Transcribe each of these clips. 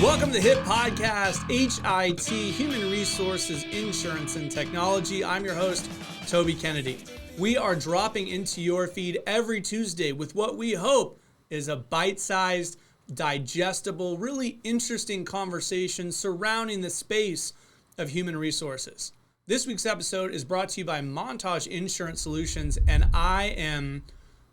Welcome to the hit podcast, H.I.T, Human Resources, Insurance, and Technology. I'm your host, Toby Kennedy. We are dropping into your feed every Tuesday with what we hope is a bite-sized, digestible, really interesting conversation surrounding the space of human resources. This week's episode is brought to you by Montage Insurance Solutions, and I am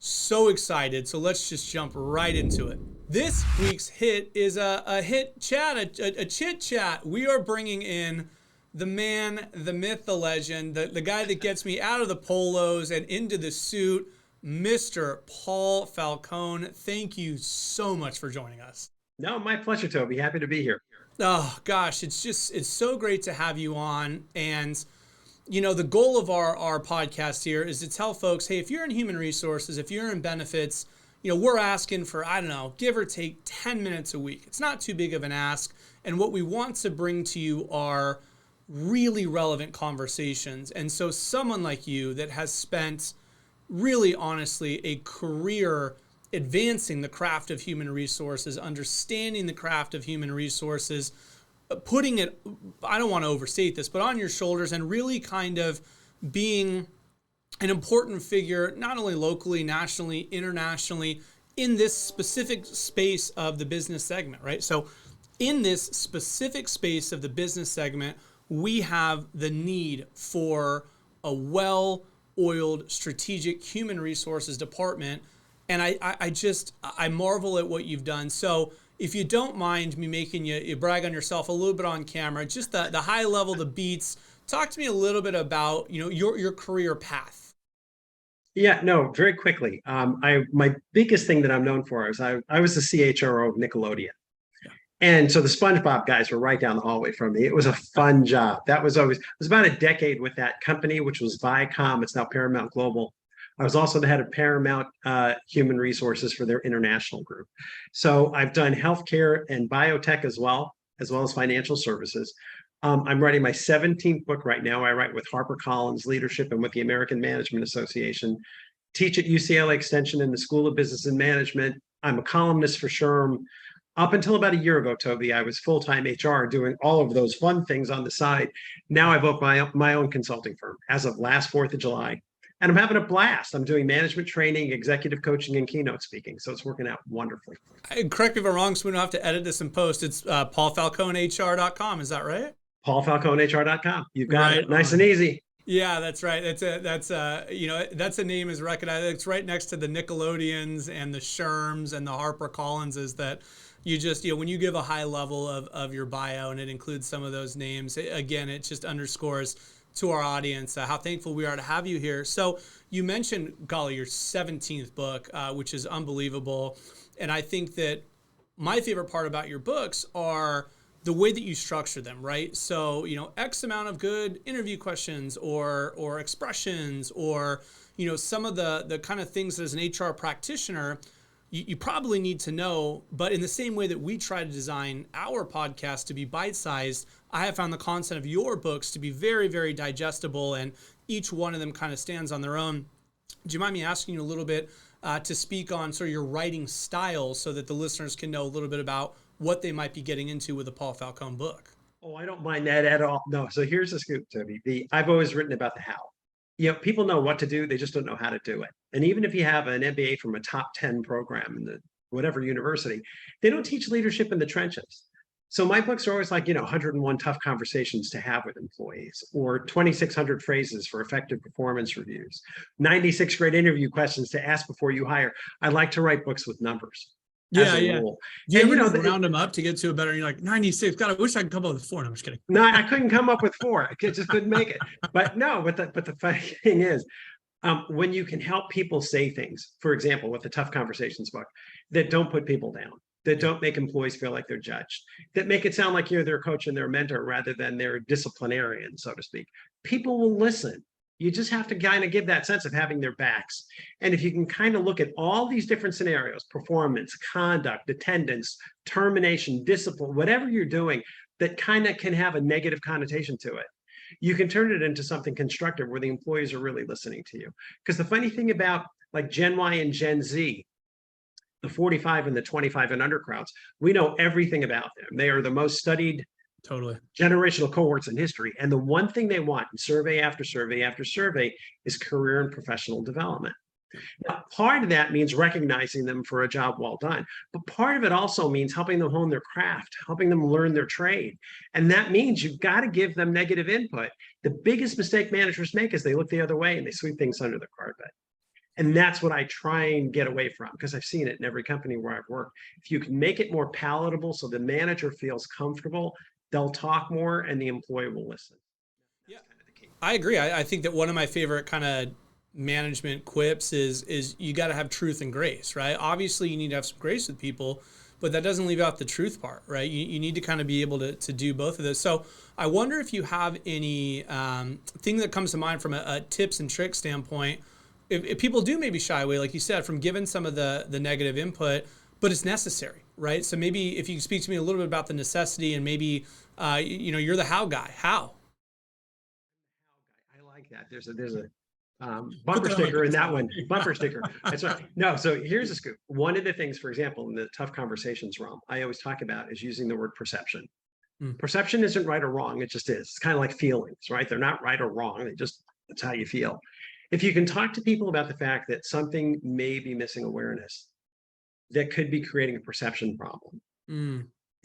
so excited. So let's just jump right into it. This week's hit is a hit chat, a chit chat. We are bringing in the man, the myth, the legend, the guy that gets me out of the polos and into the suit, Mr. Paul Falcone. Thank you so much for joining us. No, my pleasure, Toby. Happy to be here. Oh gosh, it's so great to have you on. And you know, the goal of our podcast here is to tell folks, hey, if you're in human resources, if you're in benefits, you know, we're asking for, I don't know, give or take 10 minutes a week. It's not too big of an ask. And what we want to bring to you are really relevant conversations. And so someone like you that has spent really honestly a career advancing the craft of human resources, understanding the craft of human resources, putting it, I don't want to overstate this, but on your shoulders and really kind of being an important figure, not only locally, nationally, internationally, in this specific space of the business segment, right? So in this specific space of the business segment, we have the need for a well-oiled strategic human resources department. And I marvel at what you've done. So if you don't mind me making you brag on yourself a little bit on camera, just the high level, the beats, talk to me a little bit about, you know, your career path. Yeah, no, very quickly. My biggest thing that I'm known for is I was the CHRO of Nickelodeon. Yeah. And so the SpongeBob guys were right down the hallway from me. It was a fun job. It was about a decade with that company, which was Viacom. It's now Paramount Global. I was also the head of Paramount Human Resources for their international group. So I've done healthcare and biotech as well as financial services. I'm writing my 17th book right now. I write with HarperCollins Leadership and with the American Management Association. Teach at UCLA Extension in the School of Business and Management. I'm a columnist for SHRM. Up until about a year ago, Toby, I was full-time HR doing all of those fun things on the side. Now I've opened my own consulting firm as of last 4th of July. And I'm having a blast. I'm doing management training, executive coaching, and keynote speaking. So it's working out wonderfully. Correct me if I'm wrong, so we don't have to edit this and post. It's paulfalconehr.com. Is that right? paulfalconehr.com. You've got it. Nice and easy. Yeah, that's right. That's a name is recognized. It's right next to the Nickelodeons and the SHRMs and the HarperCollinses that you just, you know, when you give a high level of your bio and it includes some of those names, again, it just underscores to our audience how thankful we are to have you here. So you mentioned, golly, your 17th book, which is unbelievable. And I think that my favorite part about your books are the way that you structure them, right? So, you know, X amount of good interview questions or expressions or, you know, some of the kind of things that as an HR practitioner, you probably need to know, but in the same way that we try to design our podcast to be bite-sized, I have found the content of your books to be very, very digestible, and each one of them kind of stands on their own. Do you mind me asking you a little bit to speak on sort of your writing style so that the listeners can know a little bit about what they might be getting into with a Paul Falcone book? Oh, I don't mind that at all. No. So here's the scoop, Toby. I've always written about the how. You know, people know what to do, they just don't know how to do it. And even if you have an MBA from a top 10 program in the whatever university, they don't teach leadership in the trenches. So my books are always like, you know, 101 tough conversations to have with employees, or 2,600 phrases for effective performance reviews, 96 great interview questions to ask before you hire. I like to write books with numbers. Yeah. Do you ever round them up to get to a better, you're like 96, God, I wish I could come up with 4. No, I'm just kidding. No, I couldn't come up with 4. I just couldn't make it. But the funny thing is, when you can help people say things, for example, with the Tough Conversations book, that don't put people down, that don't make employees feel like they're judged, that make it sound like you're their coach and their mentor rather than their disciplinarian, so to speak, people will listen. You just have to kind of give that sense of having their backs. And if you can kind of look at all these different scenarios, performance, conduct, attendance, termination, discipline, whatever you're doing that kind of can have a negative connotation to it, you can turn it into something constructive where the employees are really listening to you. Because the funny thing about like Gen Y and Gen Z, the 45 and the 25 and under crowds, we know everything about them. They are the most studied Totally. generational cohorts in history. And the one thing they want in survey after survey after survey is career and professional development. Now, part of that means recognizing them for a job well done, but part of it also means helping them hone their craft, helping them learn their trade. And that means you've got to give them negative input. The biggest mistake managers make is they look the other way and they sweep things under the carpet. And that's what I try and get away from, because I've seen it in every company where I've worked. If you can make it more palatable so the manager feels comfortable, they'll talk more and the employee will listen. Yeah, I agree. I think that one of my favorite kind of management quips is you got to have truth and grace, right? Obviously, you need to have some grace with people, but that doesn't leave out the truth part, right? You need to kind of be able to do both of those. So I wonder if you have any thing that comes to mind from a tips and tricks standpoint. If people do maybe shy away, like you said, from giving some of the negative input, but it's necessary, right? So maybe if you can speak to me a little bit about the necessity and maybe, you're the how guy. How? I like that. There's a bumper sticker in that one. Bumper sticker. That's right. No, so here's a scoop. One of the things, for example, in the tough conversations realm, I always talk about is using the word perception. Perception isn't right or wrong. It just is. It's kind of like feelings, right? They're not right or wrong. That's how you feel. If you can talk to people about the fact that something may be missing awareness, that could be creating a perception problem.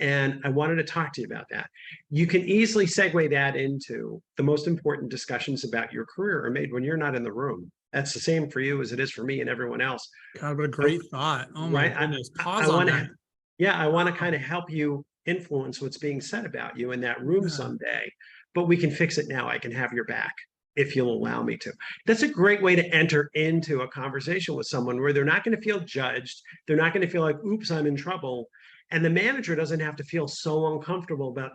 And I wanted to talk to you about that. You can easily segue that into the most important discussions about your career are made when you're not in the room. That's the same for you as it is for me and everyone else. God, what a great thought. Oh my goodness. Pause on that. I want to kind of help you influence what's being said about you in that room someday, but we can fix it now. I can have your back if you'll allow me to. That's a great way to enter into a conversation with someone where they're not going to feel judged. They're not going to feel like, oops, I'm in trouble. And the manager doesn't have to feel so uncomfortable about,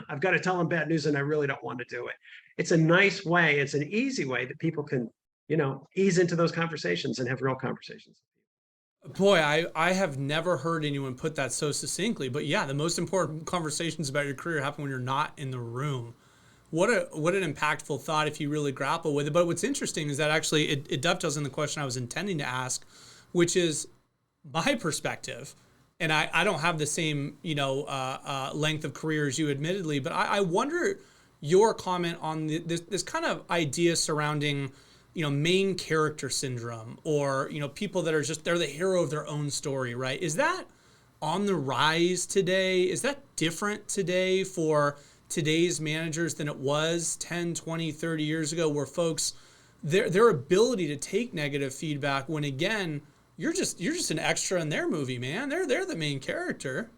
I've got to tell them bad news and I really don't want to do it. It's a nice way. It's an easy way that people can, ease into those conversations and have real conversations. Boy, I have never heard anyone put that so succinctly, but yeah, the most important conversations about your career happen when you're not in the room. What an impactful thought if you really grapple with it. But what's interesting is that actually it dovetails in the question I was intending to ask, which is my perspective. And I don't have the same, length of career as you, admittedly, but I wonder your comment on this kind of idea surrounding, main character syndrome, or, people that are they're the hero of their own story, right? Is that on the rise today? Is that different today for today's managers than it was 10, 20, 30 years ago, where folks, their ability to take negative feedback when, again, you're just an extra in their movie, man. They're the main character.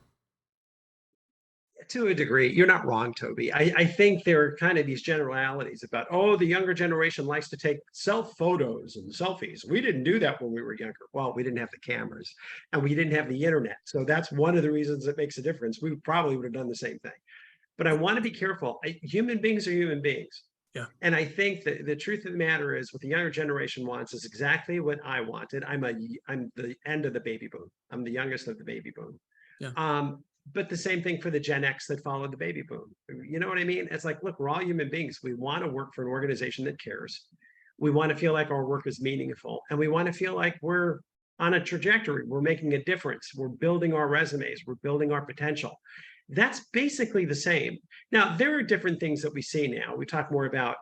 To a degree, you're not wrong, Toby. I think there are kind of these generalities about, the younger generation likes to take self photos and selfies. We didn't do that when we were younger. Well, we didn't have the cameras and we didn't have the internet. So that's one of the reasons that makes a difference. We probably would have done the same thing. But I want to be careful. Human beings are human beings. Yeah. And I think that the truth of the matter is what the younger generation wants is exactly what I wanted. I'm the end of the baby boom. I'm the youngest of the baby boom. Yeah. But the same thing for the Gen X that followed the baby boom. You know what I mean? It's like, look, we're all human beings. We want to work for an organization that cares. We want to feel like our work is meaningful. And we want to feel like we're on a trajectory. We're making a difference. We're building our resumes. We're building our potential. That's basically the same. Now, there are different things that we see now. We talk more about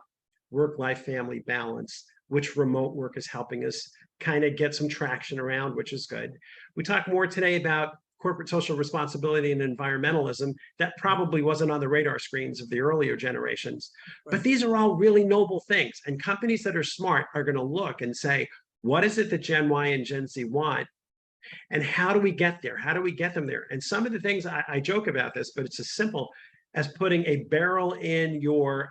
work-life family balance, which remote work is helping us kind of get some traction around, which is good. We talk more today about corporate social responsibility and environmentalism. That probably wasn't on the radar screens of the earlier generations. Right. But these are all really noble things. And companies that are smart are going to look and say, what is it that Gen Y and Gen Z want? And how do we get there? How do we get them there? And some of the things, I joke about this, but it's as simple as putting a barrel in your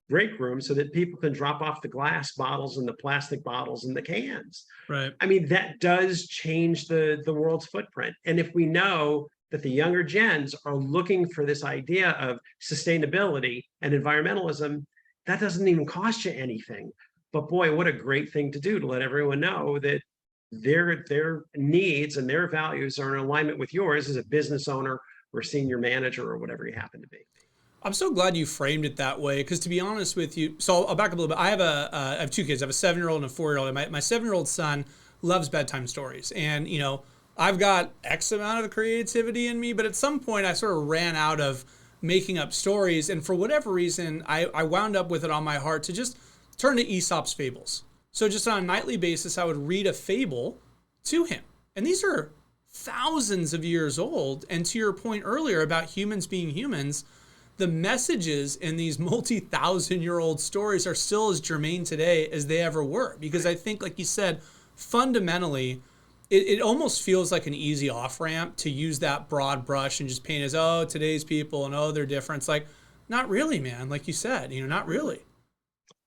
break room so that people can drop off the glass bottles and the plastic bottles and the cans. Right. I mean, that does change the world's footprint. And if we know that the younger gens are looking for this idea of sustainability and environmentalism, that doesn't even cost you anything. But boy, what a great thing to do to let everyone know that their needs and their values are in alignment with yours as a business owner or senior manager or whatever you happen to be. I'm so glad you framed it that way, because to be honest with you, so I'll back up a little bit. I have two kids. I have a 7-year-old and a 4-year-old. And my 7-year-old son loves bedtime stories, and I've got X amount of creativity in me, but at some point I sort of ran out of making up stories. And for whatever reason, I wound up with it on my heart to just turn to Aesop's fables. So just on a nightly basis, I would read a fable to him. And these are thousands of years old. And to your point earlier about humans being humans, the messages in these multi-thousand-year-old stories are still as germane today as they ever were. Because I think, like you said, fundamentally, it almost feels like an easy off-ramp to use that broad brush and just paint as, oh, today's people and oh, they're different. It's like, not really, man. Like you said, not really.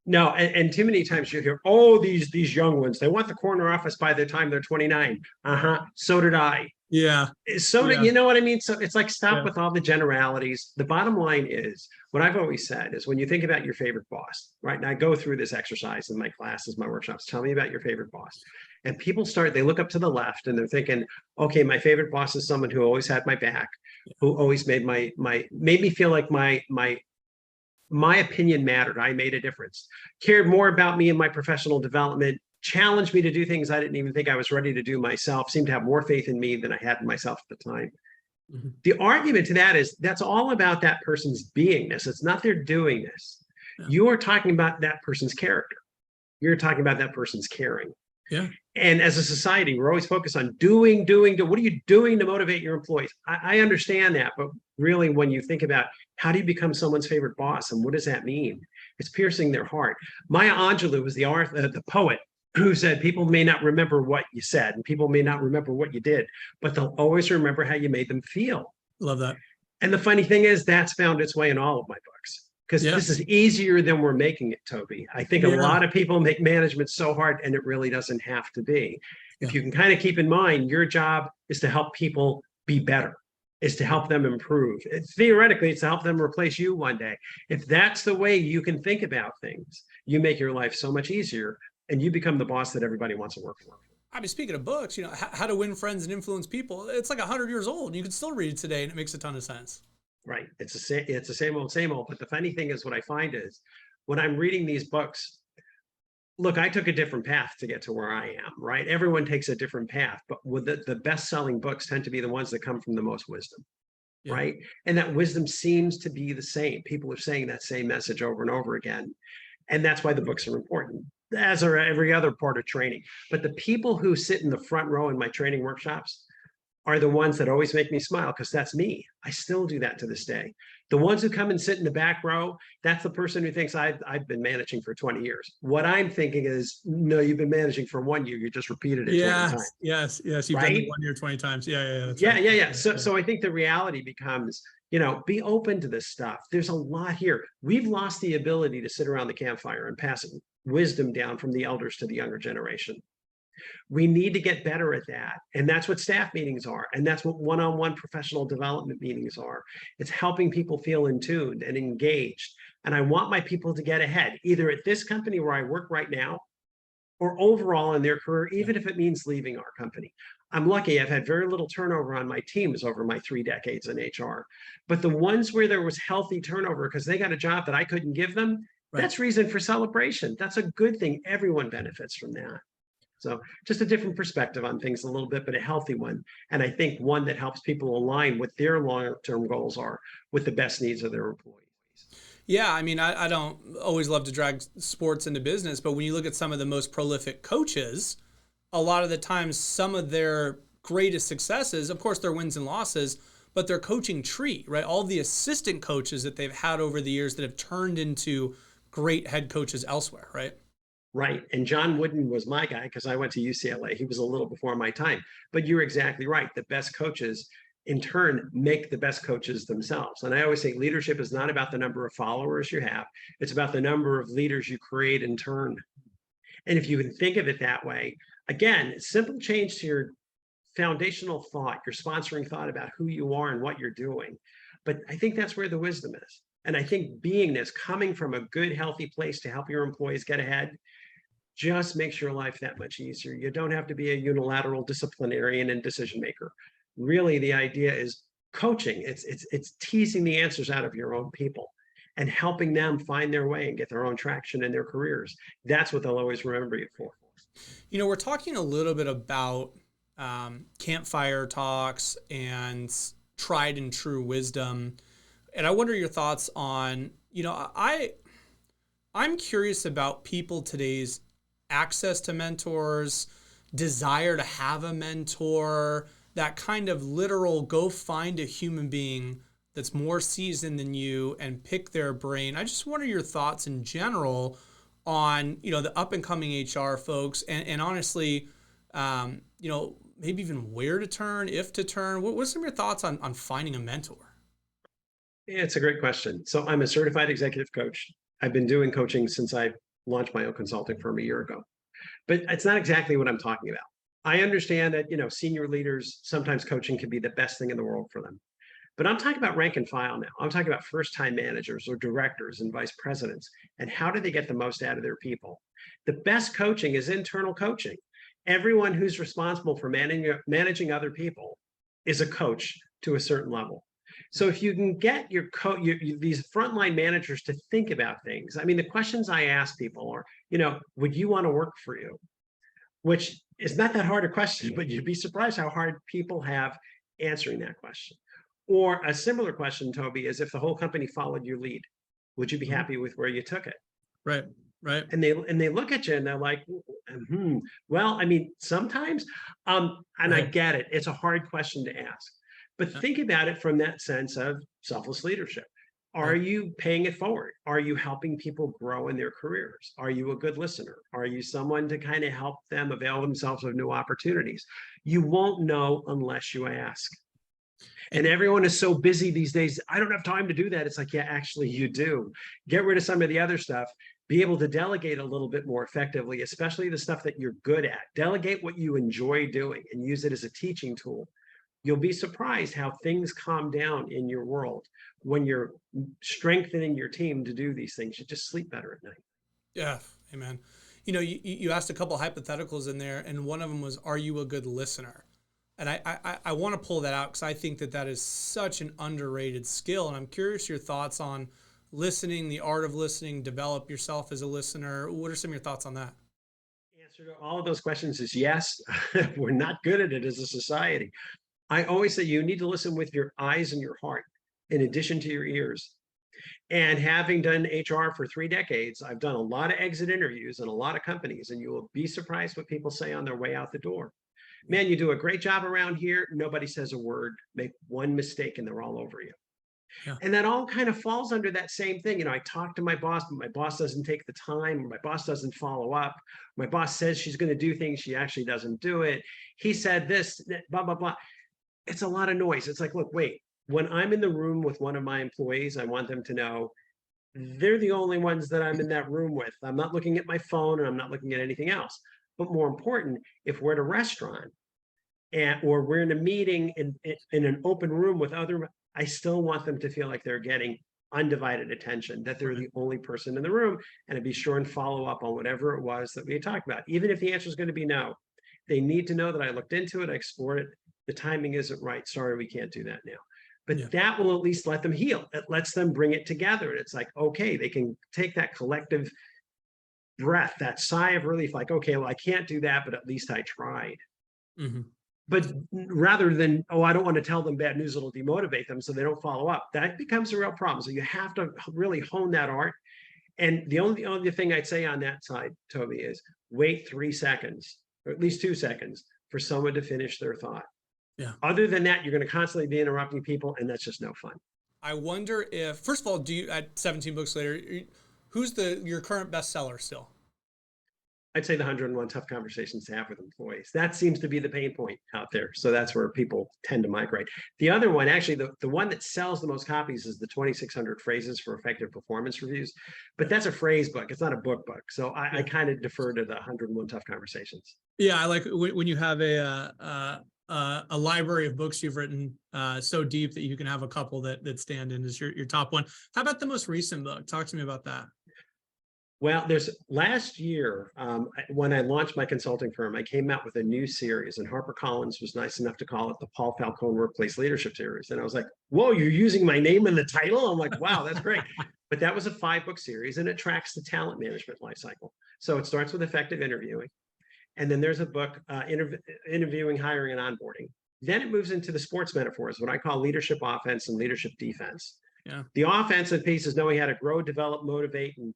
No, and too many times you hear, oh, these young ones, they want the corner office by the time they're 29. So did I. Yeah. So Yeah. you know what I mean? So it's like, stop Yeah. with all the generalities. The bottom line is, what I've always said is, when you think about your favorite boss, right? And I go through this exercise in my classes, my workshops, tell me about your favorite boss. And people they look up to the left and they're thinking, okay, my favorite boss is someone who always had my back, who always made made me feel like my opinion mattered. I made a difference, cared more about me and my professional development, challenged me to do things I didn't even think I was ready to do myself, seemed to have more faith in me than I had in myself at the time. Mm-hmm. The argument to that is, that's all about that person's beingness. It's not their doingness. Yeah. You are talking about that person's character. You're talking about that person's caring. Yeah. And as a society, we're always focused on doing. What are you doing to motivate your employees? I understand that, but really, when you think about how do you become someone's favorite boss and what does that mean? It's piercing their heart. Maya Angelou was the poet who said, people may not remember what you said and people may not remember what you did, but they'll always remember how you made them feel. Love that. And the funny thing is, that's found its way in all of my books. Because this is easier than we're making it, Toby. I think a lot of people make management so hard, and it really doesn't have to be. If you can kind of keep in mind, your job is to help people be better, is to help them improve. Theoretically, it's to help them replace you one day. If that's the way you can think about things, you make your life so much easier, and you become the boss that everybody wants to work for. I mean, speaking of books, How to Win Friends and Influence People, it's like 100 years old, and you can still read it today, and it makes a ton of sense. Right. It's the same old. But the funny thing is, what I find is, when I'm reading these books, look, I took a different path to get to where I am, right? Everyone takes a different path, but with the best-selling books tend to be the ones that come from the most wisdom, right? And that wisdom seems to be the same. People are saying that same message over and over again. And that's why the books are important, as are every other part of training. But the people who sit in the front row in my training workshops are the ones that always make me smile, because that's me. I still do that to this day. The ones who come and sit in the back row, that's the person who thinks I've been managing for 20 years. What I'm thinking is, no, you've been managing for 1 year. You just repeated it 20 times. Yes. You've done it 1 year 20 times. Yeah. So I think the reality becomes, be open to this stuff. There's a lot here. We've lost the ability to sit around the campfire and pass wisdom down from the elders to the younger generation. We need to get better at that. And that's what staff meetings are. And that's what one-on-one professional development meetings are. It's helping people feel in tune and engaged. And I want my people to get ahead, either at this company where I work right now, or overall in their career, even if it means leaving our company. I'm lucky. I've had very little turnover on my teams over my 3 decades in HR. But the ones where there was healthy turnover because they got a job that I couldn't give them, that's reason for celebration. That's a good thing. Everyone benefits from that. So just a different perspective on things a little bit, but a healthy one. And I think one that helps people align what their long-term goals are with the best needs of their employees. Yeah, I mean, I don't always love to drag sports into business, but when you look at some of the most prolific coaches, a lot of the times some of their greatest successes, of course, their wins and losses, but their coaching tree, right? All the assistant coaches that they've had over the years that have turned into great head coaches elsewhere, right? Right. And John Wooden was my guy because I went to UCLA. He was a little before my time. But you're exactly right. The best coaches, in turn, make the best coaches themselves. And I always say leadership is not about the number of followers you have. It's about the number of leaders you create in turn. And if you can think of it that way, again, simple change to your foundational thought, your sponsoring thought about who you are and what you're doing. But I think that's where the wisdom is. And I think beingness, coming from a good, healthy place to help your employees get ahead, just makes your life that much easier. You don't have to be a unilateral disciplinarian and decision maker. Really, the idea is coaching. It's teasing the answers out of your own people and helping them find their way and get their own traction in their careers. That's what they'll always remember you for. We're talking a little bit about campfire talks and tried and true wisdom. And I wonder your thoughts on, I'm curious about people today's access to mentors, desire to have a mentor, that kind of literal go find a human being that's more seasoned than you and pick their brain. I just wonder your thoughts in general on, the up and coming HR folks and honestly, maybe even where to turn, if to turn. What's some of your thoughts on finding a mentor? Yeah, it's a great question. So I'm a certified executive coach. I've been doing coaching since I launched my own consulting firm a year ago. But it's not exactly what I'm talking about. I understand that, senior leaders, sometimes coaching can be the best thing in the world for them. But I'm talking about rank and file now. I'm talking about first-time managers or directors and vice presidents, and how do they get the most out of their people? The best coaching is internal coaching. Everyone who's responsible for managing other people is a coach to a certain level. So if you can get these frontline managers to think about things, I mean, the questions I ask people are, would you want to work for you? Which is not that hard a question, but you'd be surprised how hard people have answering that question. Or a similar question, Toby, is if the whole company followed your lead, would you be happy with where you took it? Right. And they look at you and they're like, well, I mean, sometimes, and I get it. It's a hard question to ask, but think about it from that sense of selfless leadership. Are you paying it forward? Are you helping people grow in their careers? Are you a good listener? Are you someone to kind of help them avail themselves of new opportunities? You won't know unless you ask. And everyone is so busy these days. I don't have time to do that. It's like, yeah, actually you do. Get rid of some of the other stuff. Be able to delegate a little bit more effectively, especially the stuff that you're good at. Delegate what you enjoy doing and use it as a teaching tool. You'll be surprised how things calm down in your world when you're strengthening your team to do these things. You just sleep better at night. Yeah, amen. You asked a couple hypotheticals in there, and one of them was, are you a good listener? And I want to pull that out because I think that is such an underrated skill. And I'm curious your thoughts on listening, the art of listening, develop yourself as a listener. What are some of your thoughts on that? The answer to all of those questions is yes. We're not good at it as a society. I always say you need to listen with your eyes and your heart in addition to your ears. And having done HR for 3 decades, I've done a lot of exit interviews in a lot of companies, and you will be surprised what people say on their way out the door. Man, you do a great job around here. Nobody says a word. Make one mistake and they're all over you. Yeah. And that all kind of falls under that same thing. I talk to my boss, but my boss doesn't take the time, or my boss doesn't follow up. My boss says she's going to do things. She actually doesn't do it. He said this, blah, blah, blah. It's a lot of noise. It's like, look, wait, when I'm in the room with one of my employees, I want them to know they're the only ones that I'm in that room with. I'm not looking at my phone and I'm not looking at anything else. But more important, if we're at a restaurant or we're in a meeting in an open room with other, I still want them to feel like they're getting undivided attention, that they're the only person in the room, and to be sure and follow up on whatever it was that we talked about. Even if the answer is going to be no, they need to know that I looked into it, I explored it, the timing isn't right. Sorry, we can't do that now. But that will at least let them heal. It lets them bring it together. And it's like, okay, they can take that collective breath, that sigh of relief, like, okay, well, I can't do that, but at least I tried. Mm-hmm. But rather than, I don't want to tell them bad news, it'll demotivate them so they don't follow up. That becomes a real problem. So you have to really hone that art. And the only thing I'd say on that side, Toby, is wait 3 seconds, or at least 2 seconds, for someone to finish their thought. Yeah. Other than that, you're going to constantly be interrupting people, and that's just no fun. I wonder if, first of all, do you, at 17 books later, who's your current bestseller still? I'd say the 101 Tough Conversations to Have with Employees. That seems to be the pain point out there. So that's where people tend to migrate. The other one, actually, the one that sells the most copies is the 2,600 Phrases for Effective Performance Reviews. But that's a phrase book. It's not a book. So I kind of defer to the 101 Tough Conversations. Yeah, I like when you have a library of books you've written so deep that you can have a couple that stand in as your top one. How about the most recent book? Talk to me about that. Well, last year, when I launched my consulting firm, I came out with a new series, and HarperCollins was nice enough to call it the Paul Falcone Workplace Leadership Series. And I was like, whoa, you're using my name in the title? I'm like, wow, that's great. But that was a 5-book series, and it tracks the talent management lifecycle. So it starts with effective interviewing. And then there's a book, Interviewing, Hiring, and Onboarding. Then it moves into the sports metaphors, what I call leadership offense and leadership defense. Yeah. The offensive piece is knowing how to grow, develop, motivate, and,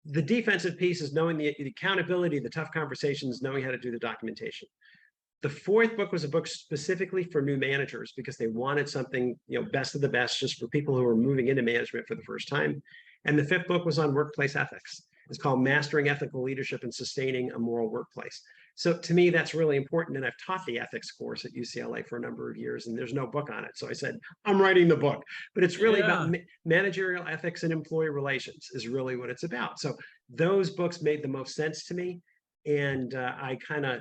the defensive piece is knowing the accountability, the tough conversations, knowing how to do the documentation. The fourth book was a book specifically for new managers because they wanted something, best of the best, just for people who are moving into management for the first time. And the fifth book was on workplace ethics. It's called Mastering Ethical Leadership and Sustaining a Moral Workplace. So to me, that's really important. And I've taught the ethics course at UCLA for a number of years, and there's no book on it. So I said, I'm writing the book. But it's really about managerial ethics and employee relations is really what it's about. So those books made the most sense to me. And I kind of,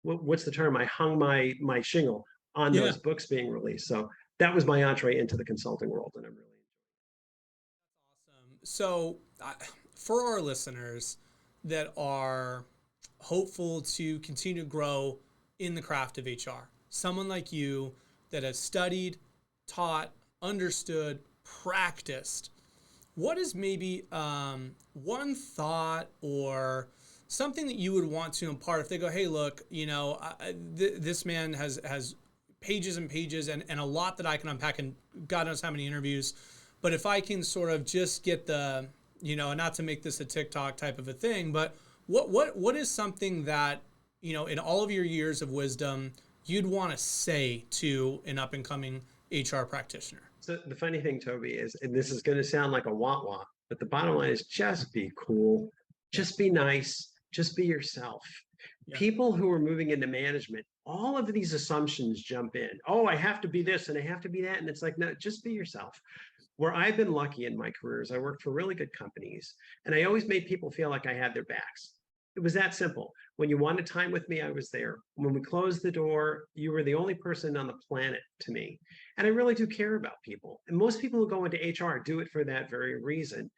what's the term? I hung my shingle on those books being released. So that was my entree into the consulting world, and I'm really awesome. So for our listeners that are hopeful to continue to grow in the craft of HR, someone like you that has studied, taught, understood, practiced, what is maybe one thought or something that you would want to impart if they go, hey, look, this man has pages and pages and a lot that I can unpack, and God knows how many interviews, but if I can sort of just get the, not to make this a TikTok type of a thing, but what is something that, in all of your years of wisdom, you'd want to say to an up and coming HR practitioner? So the funny thing, Toby, is, and this is going to sound like a wah-wah, but the bottom line is just be cool, just be nice, just be yourself. Yeah. People who are moving into management, all of these assumptions jump in. Oh, I have to be this and I have to be that. And it's like, no, just be yourself. Where I've been lucky in my careers, I worked for really good companies, and I always made people feel like I had their backs. It was that simple. When you wanted time with me, I was there. When we closed the door, you were the only person on the planet to me. And I really do care about people. And most people who go into HR do it for that very reason.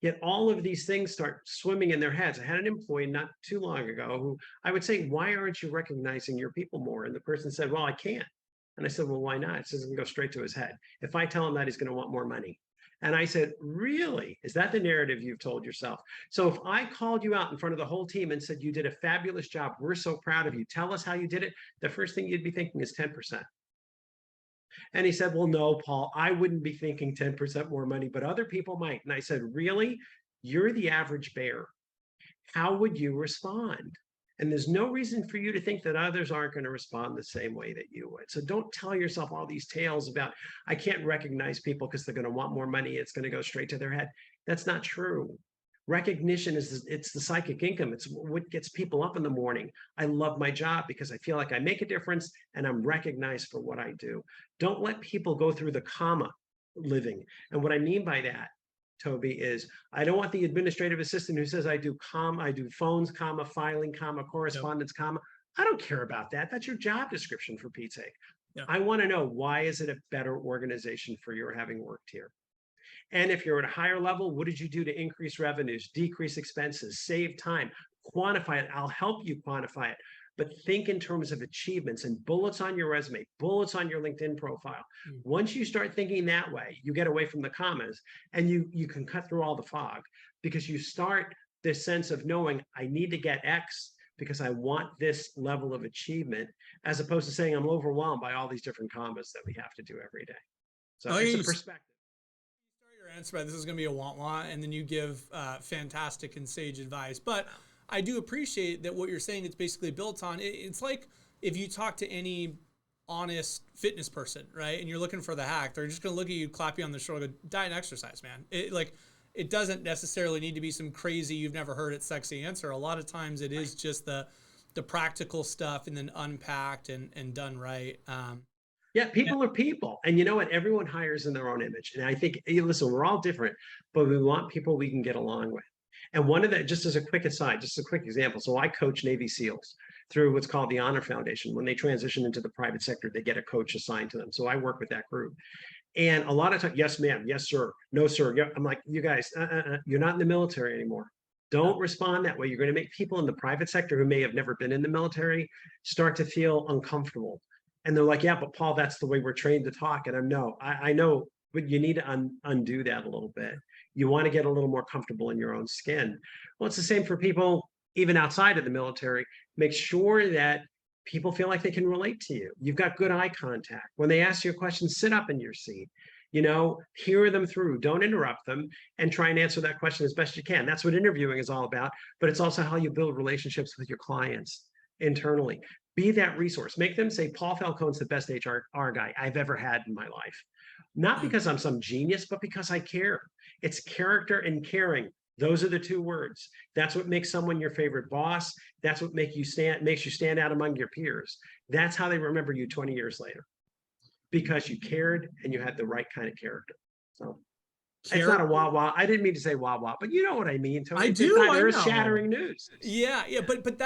Yet all of these things start swimming in their heads. I had an employee not too long ago who I would say, why aren't you recognizing your people more? And the person said, well, I can't. And I said, well, why not? It says it can go straight to his head. If I tell him that, he's going to want more money. And I said, really? Is that the narrative you've told yourself? So if I called you out in front of the whole team and said, you did a fabulous job, we're so proud of you, tell us how you did it, the first thing you'd be thinking is 10%. And he said, well, no, Paul, I wouldn't be thinking 10% more money, but other people might. And I said, really? You're the average bear. How would you respond? And there's no reason for you to think that others aren't going to respond the same way that you would. So don't tell yourself all these tales about, I can't recognize people because they're going to want more money. It's going to go straight to their head. That's not true. Recognition it's the psychic income. It's what gets people up in the morning. I love my job because I feel like I make a difference and I'm recognized for what I do. Don't let people go through the comma living. And what I mean by that, Toby, is I don't want the administrative assistant who says I do phones, comma, filing, comma, correspondence, comma. I don't care about that. That's your job description, for Pete's sake. Yeah. I want to know, why is it a better organization for your having worked here? And if you're at a higher level, what did you do to increase revenues, decrease expenses, save time, quantify it? I'll help you quantify it. But think in terms of achievements and bullets on your resume, bullets on your LinkedIn profile. Once you start thinking that way, you get away from the commas and you can cut through all the fog, because you start this sense of knowing I need to get X because I want this level of achievement, as opposed to saying I'm overwhelmed by all these different commas that we have to do every day. So it's a perspective. You start your answer by this is going to be a want, and then you give fantastic and sage advice. But I do appreciate that what you're saying, it's basically built on, it's like if you talk to any honest fitness person, right? And you're looking for the hack, they're just going to look at you, clap you on the shoulder, go, diet and exercise, man. It doesn't necessarily need to be some crazy, you've never heard it, sexy answer. A lot of times it is just the practical stuff and then unpacked and done right. Yeah, people are people. And you know what? Everyone hires in their own image. And I think, listen, we're all different, but we want people we can get along with. And one of the, just as a quick aside, just a quick example. So I coach Navy SEALs through what's called the Honor Foundation. When they transition into the private sector, they get a coach assigned to them. So I work with that group. And a lot of times, yes, ma'am, yes, sir, no, sir. I'm like, you guys, you're not in the military anymore. Don't respond that way. You're going to make people in the private sector who may have never been in the military start to feel uncomfortable. And they're like, yeah, but Paul, that's the way we're trained to talk. And I know, but you need to undo that a little bit. You want to get a little more comfortable in your own skin. Well, it's the same for people even outside of the military, make sure that people feel like they can relate to you. You've got good eye contact. When they ask you a question, sit up in your seat. Hear them through, don't interrupt them, and try and answer that question as best you can. That's what interviewing is all about, but it's also how you build relationships with your clients internally. Be that resource. Make them say, Paul Falcone's the best HR guy I've ever had in my life. Not because I'm some genius, but because I care. It's character and caring. Those are the two words. That's what makes someone your favorite boss. That's what makes you stand out among your peers. That's how they remember you 20 years later, because you cared and you had the right kind of character. So it's not a wah wah. I didn't mean to say wah wah, but you know what I mean, Tony. I do. I know. Earth-shattering news. Yeah, but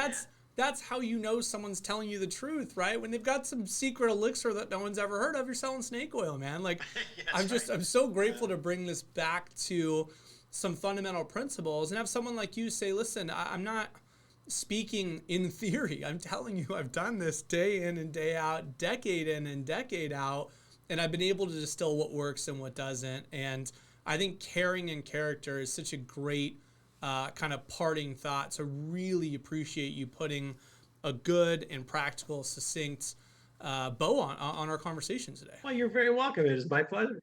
that's how you know someone's telling you the truth, right? When they've got some secret elixir that no one's ever heard of, you're selling snake oil, man. Like, I'm so grateful to bring this back to some fundamental principles and have someone like you say, listen, I'm not speaking in theory. I'm telling you, I've done this day in and day out, decade in and decade out, and I've been able to distill what works and what doesn't. And I think caring and character is such a great kind of parting thought. So really appreciate you putting a good and practical, succinct bow on our conversation today. Well, you're very welcome. It is my pleasure.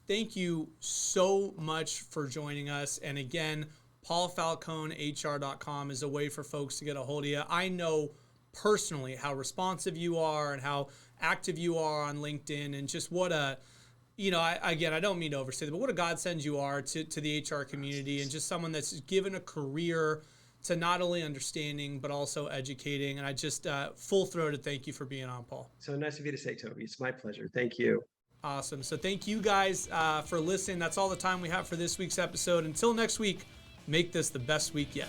Thank you so much for joining us. And again, paulfalconehr.com is a way for folks to get a hold of you. I know personally how responsive you are and how active you are on LinkedIn, and just what a, I don't mean to overstate it, but what a godsend you are to the HR community, and just someone that's given a career to not only understanding, but also educating. And I just full-throated thank you for being on, Paul. So nice of you to say, Toby. It's my pleasure. Thank you. Awesome. So thank you guys for listening. That's all the time we have for this week's episode. Until next week, make this the best week yet.